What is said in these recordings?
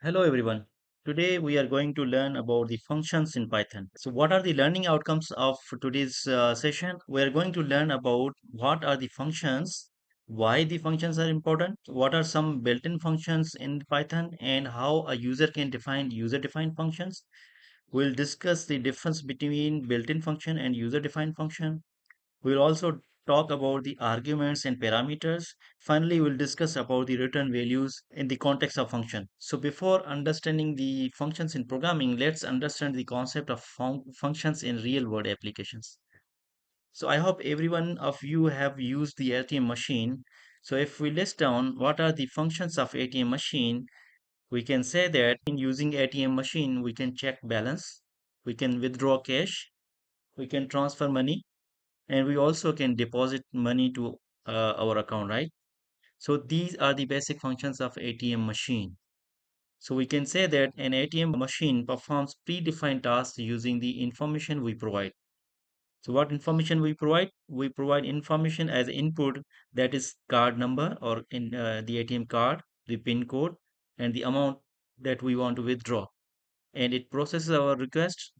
Hello everyone. Today we are going to learn about the functions in Python. So what are the learning outcomes of today's session? We are going to learn about what are the functions, why the functions are important, what are some built-in functions in Python, and how a user can define user-defined functions. We'll discuss the difference between built-in function and user-defined function. We'll also talk about the arguments and parameters. Finally, we'll discuss about the return values in the context of function. So before understanding the functions in programming, let's understand the concept of functions in real world applications. So I hope every one of you have used the ATM machine. So if we list down what are the functions of ATM machine, we can say that in using ATM machine, we can check balance, we can withdraw cash, we can transfer money, and we also can deposit money to our account, right? So these are the basic functions of ATM machine. So we can say that an ATM machine performs predefined tasks using the information we provide. So what information we provide? We provide information as input, that is card number or in the ATM card, the pin code, and the amount that we want to withdraw. And it processes our request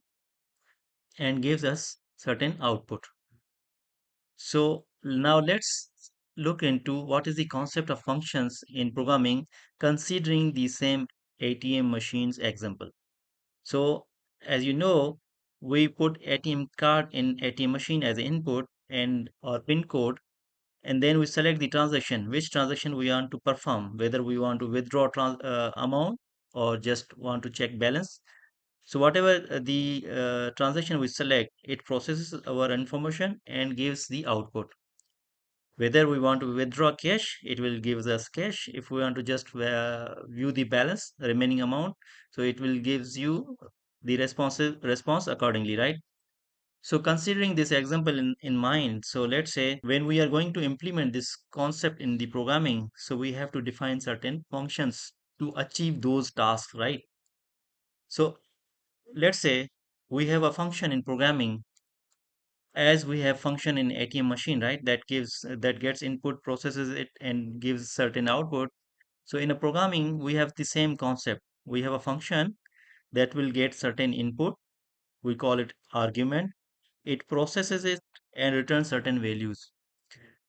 and gives us certain output. So now let's look into what is the concept of functions in programming considering the same ATM machines example. So as you know, we put ATM card in ATM machine as input and or pin code, and then we select the transaction, which transaction we want to perform, whether we want to withdraw amount or just want to check balance. So whatever the transaction we select, it processes our information and gives the output. Whether we want to withdraw cash, it will give us cash. If we want to just view the balance, the remaining amount, so it will gives you the response accordingly, right? So considering this example in mind, so let's say when we are going to implement this concept in the programming, so we have to define certain functions to achieve those tasks, right? So let's say we have a function in programming, as we have function in ATM machine, right? That gets input, processes it, and gives certain output. So in a programming, we have the same concept. We have a function that will get certain input. We call it argument. It processes it and returns certain values.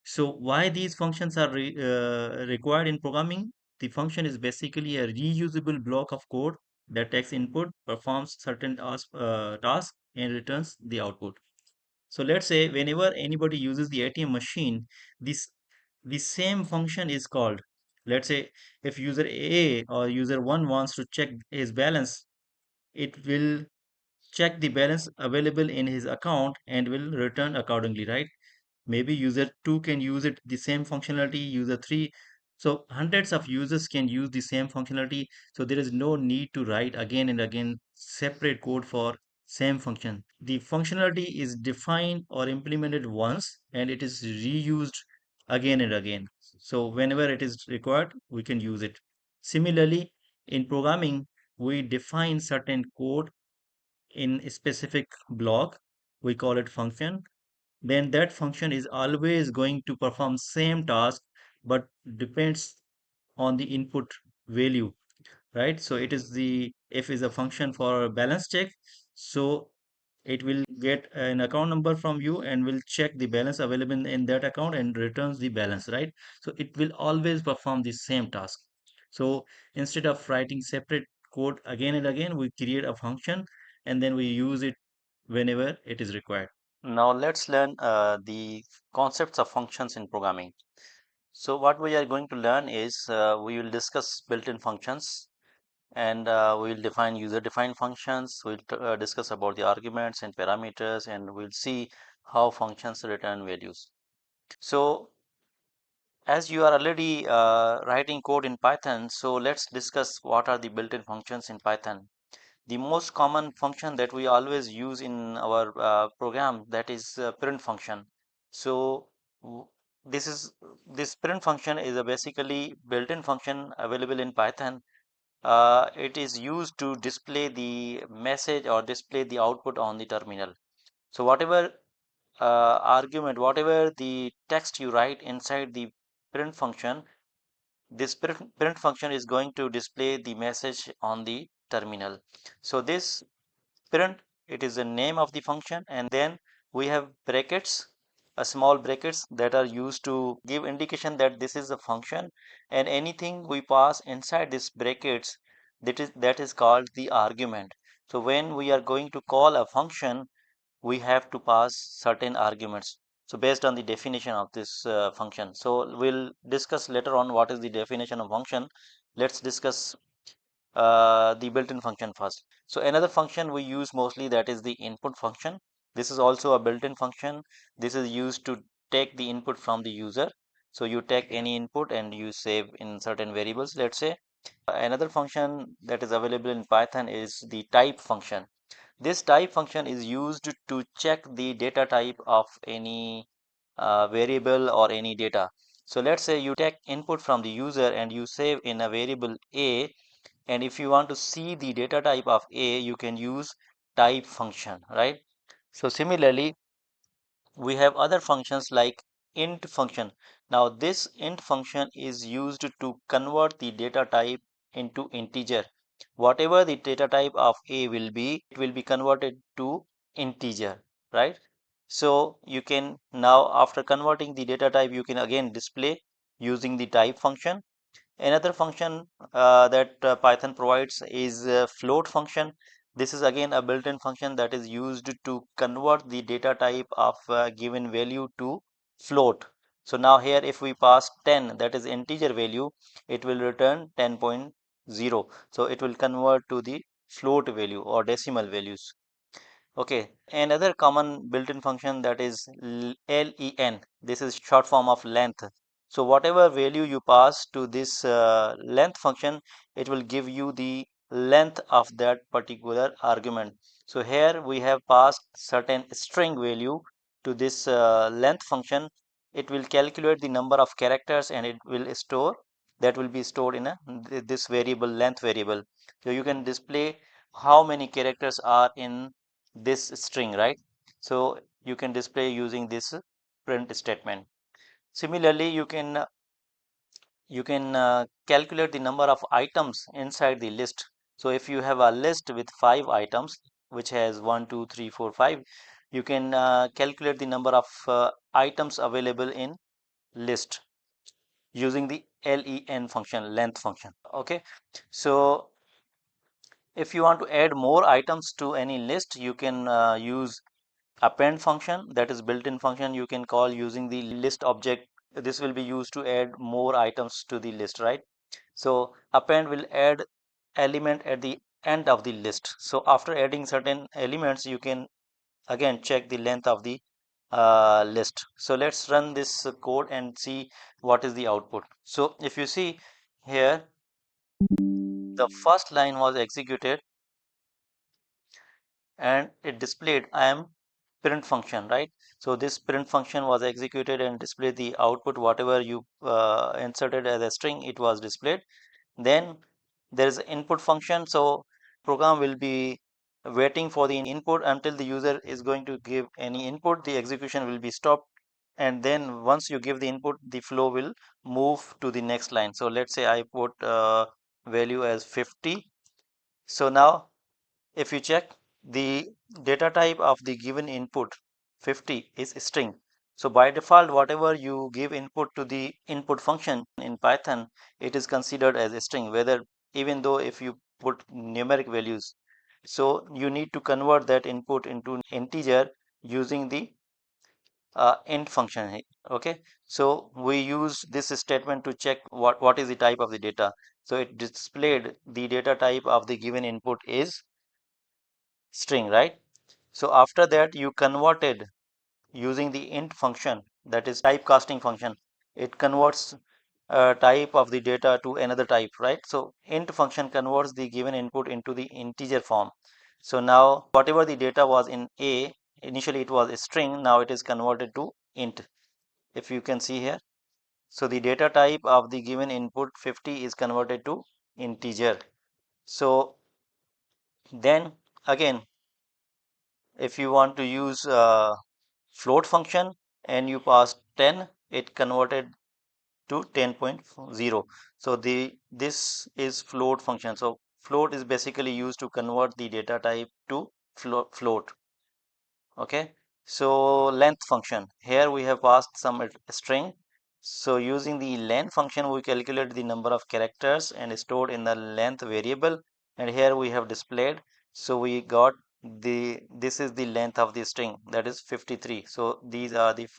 So why these functions are required in programming? The function is basically a reusable block of code that takes input, performs certain task, and returns the output. So let's say whenever anybody uses the ATM machine, this the same function is called. Let's say if user A or user 1 wants to check his balance, it will check the balance available in his account and will return accordingly, right? Maybe user 2 can use it the same functionality, user 3. So hundreds of users can use the same functionality. So there is no need to write again and again separate code for same function. The functionality is defined or implemented once and it is reused again and again. So whenever it is required, we can use it. Similarly, in programming, we define certain code in a specific block. We call it function. Then that function is always going to perform same task, but depends on the input value, right? So it is the f is a function for balance check. So it will get an account number from you and will check the balance available in that account and returns the balance, right? So it will always perform the same task. So instead of writing separate code again and again, we create a function and then we use it whenever it is required. Now let's learn the concepts of functions in programming. So what we are going to learn is we will discuss built-in functions, and we will define user-defined functions. We'll discuss about the arguments and parameters, and we'll see how functions return values. So as you are already writing code in Python, so let's discuss what are the built-in functions in Python. The most common function that we always use in our program, that is print function. So w- this is this print function is a basically built-in function available in Python. It is used to display the message or display the output on the terminal. So whatever argument, whatever the text you write inside the print function, this print function is going to display the message on the terminal. So this print, it is the name of the function, and then we have brackets, a small brackets that are used to give indication that this is a function, and anything we pass inside this brackets, that is called the argument. So when we are going to call a function, we have to pass certain arguments. So based on the definition of this function, so we'll discuss later on what is the definition of function. Let's discuss the built-in function first. So another function we use mostly, that is the input function. This is also a built-in function. This is used to take the input from the user. So you take any input and you save in certain variables, let's say. Another function that is available in Python is the type function. This type function is used to check the data type of any variable or any data. So let's say you take input from the user and you save in a variable a, and if you want to see the data type of a, you can use type function, right? So similarly, we have other functions like int function. Now this int function is used to convert the data type into integer. Whatever the data type of a will be, it will be converted to integer, right? So you can now, after converting the data type, you can again display using the type function. Another function that Python provides is float function. This is again a built-in function that is used to convert the data type of a given value to float. So now here if we pass 10, that is integer value, it will return 10.0. So it will convert to the float value or decimal values. Okay, another common built-in function, that is len. This is short form of length. So whatever value you pass to this length function, it will give you the length of that particular argument. So here we have passed certain string value to this length function. It will calculate the number of characters and it will store, that will be stored in this variable, length variable. So you can display how many characters are in this string, right? So you can display using this print statement. Similarly, you can calculate the number of items inside the list. So if you have a list with 5 items which has 1 2 3 4 5, you can calculate the number of items available in list using the len function, length function. Okay, so if you want to add more items to any list, you can use append function, that is built-in function you can call using the list object. This will be used to add more items to the list, right? So append will add element at the end of the list. So after adding certain elements, you can again check the length of the list. So let's run this code and see what is the output. So if you see here, the first line was executed and it displayed I am print function, right? So this print function was executed and displayed the output. Whatever you inserted as a string, it was displayed. Then there is input function. So program will be waiting for the input until the user is going to give any input. The execution will be stopped, and then once you give the input, the flow will move to the next line. So let's say I put value as 50. So now if you check, the data type of the given input 50 is string. So by default, whatever you give input to the input function in Python, it is considered as a string, whether, even though if you put numeric values. So you need to convert that input into integer using the int function. Okay, so we use this statement to check what is the type of the data. So it displayed the data type of the given input is string, right? So after that, you converted using the int function, that is typecasting function. It converts type of the data to another type, right? So int function converts the given input into the integer form. So now whatever the data was in a, initially it was a string, now it is converted to int, if you can see here. So the data type of the given input 50 is converted to integer. So then again, if you want to use float function and you pass 10, it converted to 10.0. So this is float function. So float is basically used to convert the data type to float. Okay, so length function, here we have passed some string. So using the length function, we calculate the number of characters and stored in the length variable, and here we have displayed. So we got this is the length of the string, that is 53. So these are the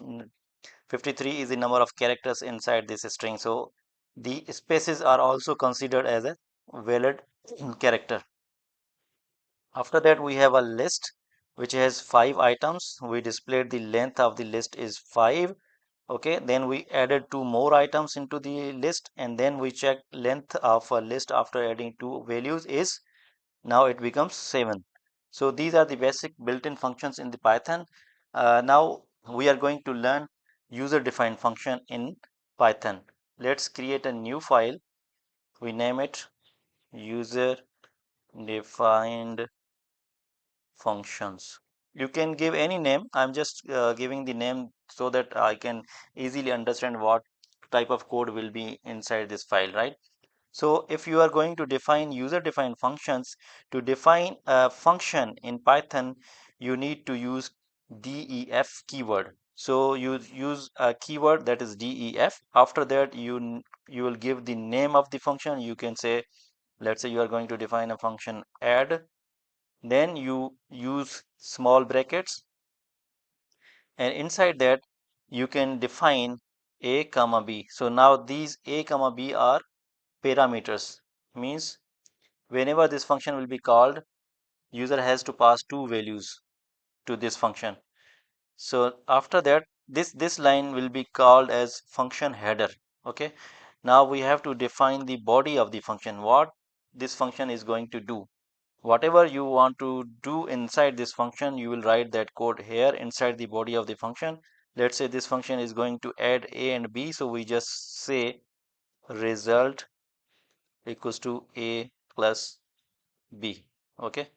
53 is the number of characters inside this string. So the spaces are also considered as a valid character. After that, we have a list which has 5 items. We displayed the length of the list is 5. Okay, then we added 2 more items into the list, and then we checked length of a list after adding 2 values is, now it becomes 7. So these are the basic built-in functions in the Python. Now we are going to learn user-defined function in Python. Let's create a new file. We name it user-defined functions. You can give any name. I'm just giving the name so that I can easily understand what type of code will be inside this file, right? So if you are going to define user defined functions, to define a function in Python, you need to use def keyword. So you use a keyword that is def. After that, you will give the name of the function. You can say, let's say you are going to define a function add, then you use small brackets, and inside that you can define a comma b. So now these a comma b are parameters, means whenever this function will be called, user has to pass 2 values to this function. So after that, this line will be called as function header. Okay, now we have to define the body of the function, what this function is going to do. Whatever you want to do inside this function, you will write that code here inside the body of the function. Let's say this function is going to add a and b, so we just say result equals to a plus b. Okay,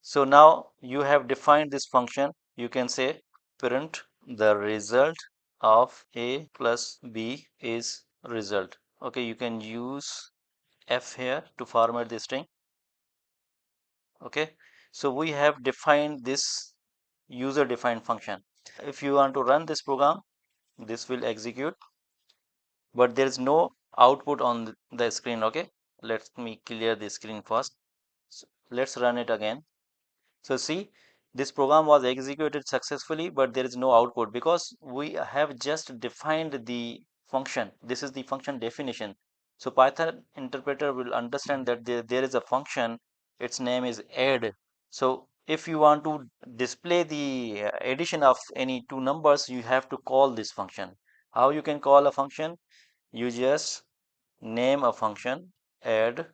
so now you have defined this function. You can say print the result of a plus b is result. Okay, you can use f here to format the string. Okay, so we have defined this user defined function. If you want to run this program, this will execute, but there is no output on the screen. Okay, let me clear the screen first. So let's run it again. So see, this program was executed successfully, but there is no output because we have just defined the function. This is the function definition. So Python interpreter will understand that there is a function, its name is add. So if you want to display the addition of any two numbers, you have to call this function. How you can call a function? You just name a function add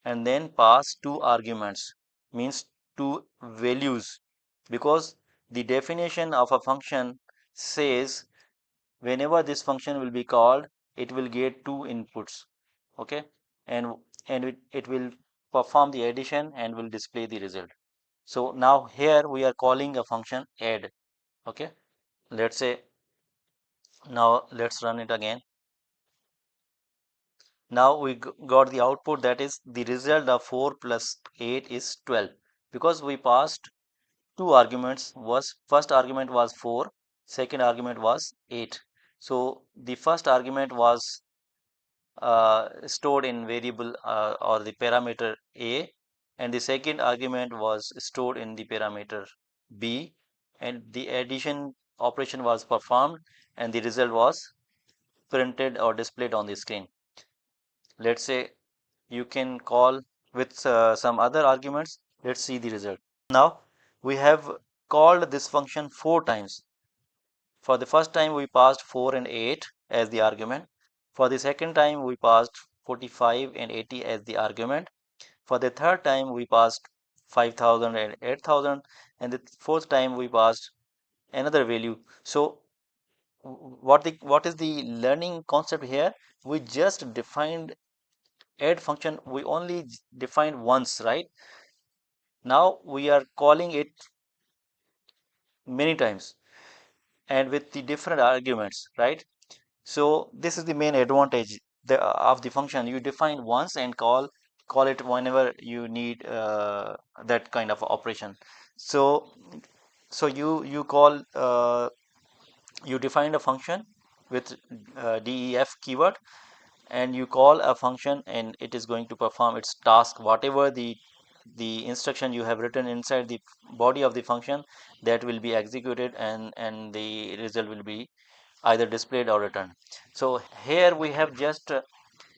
and then pass 2 arguments, means 2 values, because the definition of a function says whenever this function will be called, it will get 2 inputs. Okay, and it will perform the addition and will display the result. So now here we are calling a function add. Okay, let's say, now let's run it again. Now we got the output, that is the result of 4 plus 8 is 12, because we passed 2 arguments. Was first argument was 4, second argument was 8. So the first argument was stored in variable or the parameter a, and the second argument was stored in the parameter b, and the addition operation was performed and the result was printed or displayed on the screen. Let's say you can call with some other arguments. Let's see the result. Now we have called this function 4 times. For the first time we passed 4 and 8 as the argument. For the second time we passed 45 and 80 as the argument. For the third time we passed 5000 and 8000, and the fourth time we passed another value. So what is the learning concept here? We just defined add function, we only defined once, right? Now we are calling it many times and with the different arguments, right? So this is the main advantage of the function. You define once and call it whenever you need that kind of operation. So you call you defined a function with def keyword, and you call a function and it is going to perform its task, whatever the instruction you have written inside the body of the function, that will be executed, and the result will be either displayed or returned. So here we have just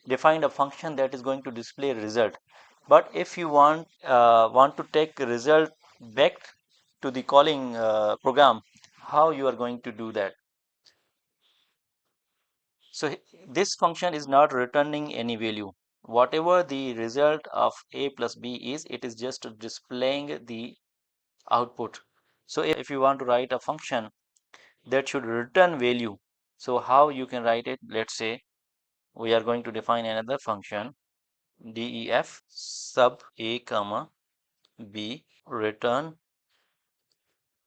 defined a function that is going to display result. But if you want to take result back to the calling program, how you are going to do that? So this function is not returning any value. Whatever the result of a plus b is, it is just displaying the output. So if you want to write a function that should return value, so how you can write it? Let's say we are going to define another function def sub a comma b return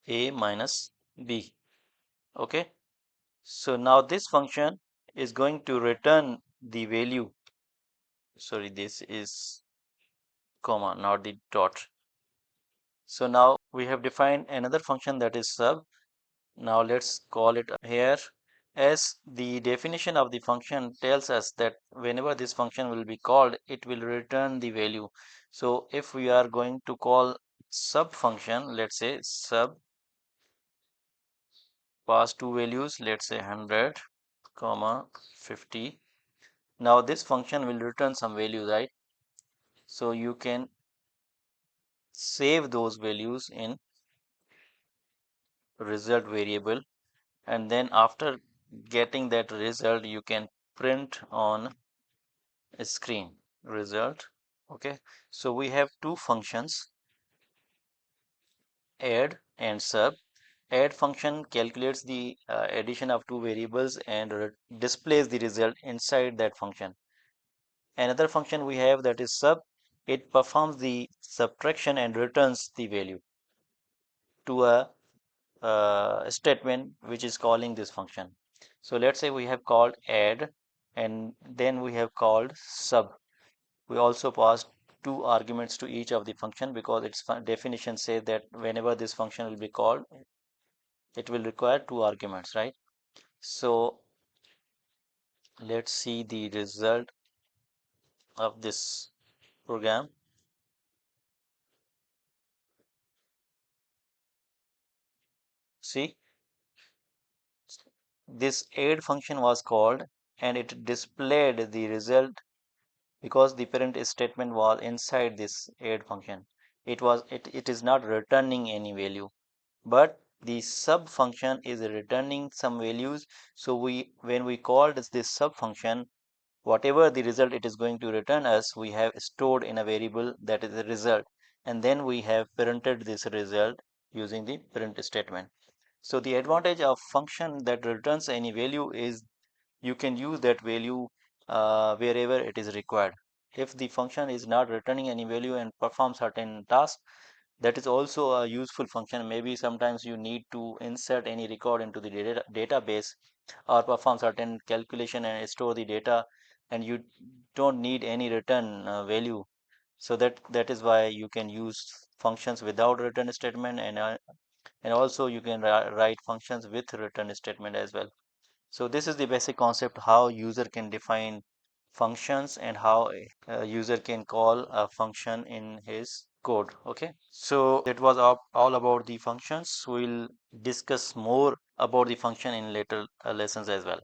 a minus b. Okay, so now this function is going to return the value. Sorry, this is comma, not the dot. So now we have defined another function that is sub. Now let's call it here. As the definition of the function tells us that whenever this function will be called, it will return the value. So if we are going to call sub function, let's say sub, pass two values, let's say 100 comma 50. Now this function will return some value, right? So you can save those values in result variable, and then after getting that result you can print on a screen result. Okay, so we have two functions, add and sub. Add function calculates the addition of two variables and displays the result inside that function. Another function we have that is sub, it performs the subtraction and returns the value to a statement which is calling this function. So let's say we have called add and then we have called sub. We also passed two arguments to each of the function because its definition says that whenever this function will be called, it will require two arguments, right? So let's see the result of this program. See, this add function was called and it displayed the result because the parent statement was inside this add function. It is not returning any value, but the sub function is returning some values. So when we called this sub function, whatever the result it is going to return us, we have stored in a variable that is the result, and then we have parented this result using the parent statement. So the advantage of function that returns any value is you can use that value wherever it is required. If the function is not returning any value and perform certain tasks, that is also a useful function. Maybe sometimes you need to insert any record into the database or perform certain calculation and store the data, and you don't need any return value. So that is why you can use functions without return statement, and also you can write functions with return statement as well. So this is the basic concept how user can define functions and how a user can call a function in his code. Okay, so that was all about the functions. We'll discuss more about the function in later lessons as well.